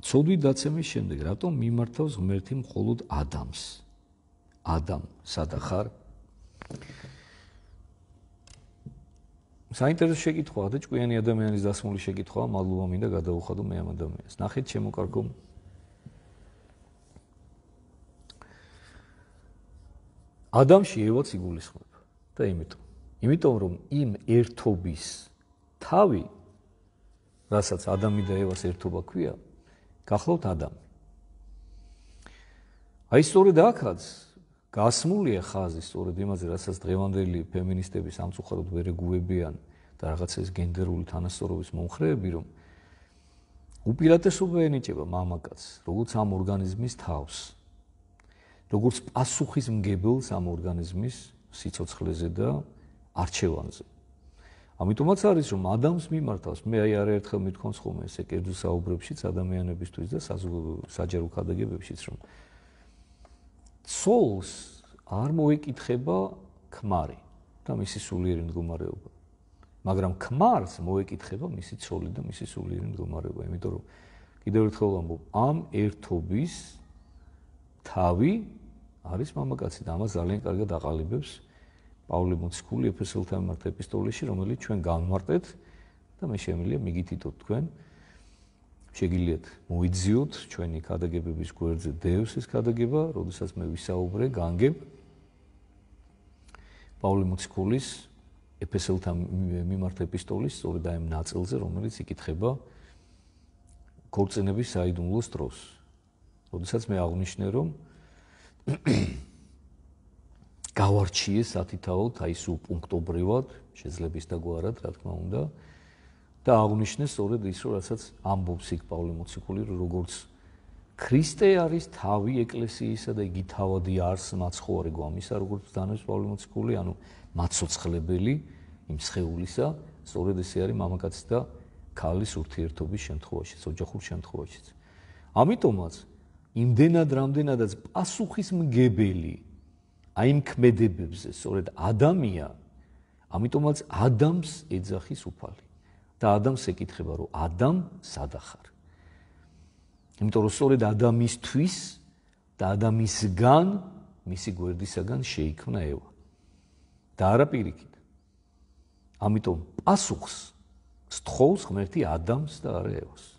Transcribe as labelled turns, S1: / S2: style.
S1: ცოდვით დაცემის შემდეგ, რატომ მიმართავს ღმერთი მხოლოდ ადამს? ადამ, სადა ხარ? საინტერესო შეკითხვაა და ჭკვიანი ადამიანის დასმული შეკითხვაა, მადლობა მინდა გადავუხადო მე ამ ადამიანს. ნახეთ ჩემო კარგო. ადამში ევაც იგულისხმება და იმიტომ რომ იმ ერთობის თავი, რასაც ადამი და ევას ერთობა ქვია, გახლავთ ადამი. აი სწორედ აქაც გასმულია ხაზი სწორედ იმაზე, რასაც დღევანდელი ფემინისტები სამწუხაროდ ვერ ეგუებიან და რაღაც ეს გენდერული თანასწორობის მომხრეები, რომ უპირატესობა ენიჭება მამაკაცს, როგორც ამ ორგანიზმის თავს, როგორც პასუხისმგებელს ამ ორგანიზმის სიცოცხლეზე და არჩევანზე. ამიტომაც არის, რომ ადამიანს მიმართავს, მე აი არაერთხელ მithქვამს ხოლმე ესე კერძო საუბრებშიც ადამიანებისთვის და საჯარო ქადაგებებშიც, რომ ცოლს არ მოეკითხება ქმარი და მისი სულიერი მდგომარეობა. მაგრამ ქმარს მოეკითხება მისი ცოლი და მისი სულიერი მდგომარეობა, იმიტომ რომ კიდევ ერთხელ ვამბობ, ამ ერთობის თავი არის მამაკაცი და ამას ძალიან კარგად აყალიბებს პავლე მოციქული ეფესელთა მიმართ ეპისტოლეში, რომელიც ჩვენ განვარტეთ და მე შემიძლია მიგითითოთ თქვენ. შეგიძლიათ მოიძიოთ ჩვენი ქადაგებების გვერდზე დევს ეს ქადაგება, როდესაც მე ვისაუბრე, განგებ პავლე მოციქულის ეფესელთა მიმართ ეპისტოლის სწორედ ამ ნაწილზე, რომელიც იკითხება ქორწინების საიდუმლოს დროს. როდესაც მე აღვნიშნე, რომ გავარჩიე სათითაოდ აი სულ პუნქტობრივად, შეძლების და გვარად, რა თქმა უნდა, და აღვნიშნე სწორედ ის, რომ რასაც ამბობს იქ პავლე მოციქული, როგორც ქრისტე არის თავი ეკლესიისა და იგი თავადი არს მაცხოვარი გვამისა, როგორც დანებს პავლე მოციქული, ანუ მაცოცხლებელი იმ სხეულისა, სწორედ ესე არის მამაკაცის და ქალის ურთიერთობის შემთხვევაშიც, ოჯახურ შემთხვევაშიც. ამიტომაც იმდენად რამდენადაც პასუხისმგებელი აი იმ ქმედებებზე სწორედ ადამია, ამიტომაც ადამს ეძახის უფალი და ადამს ეკითხება, რომ ადამ სადა ხარ? იმიტომ რომ სწორედ ადამისთვის და ადამისგან, მისი გვერდისაგან შეიქმნა ევა და არა პირიქით. ამიტომ პასუხს სთხოვს ღმერთი ადამს და არა ევას.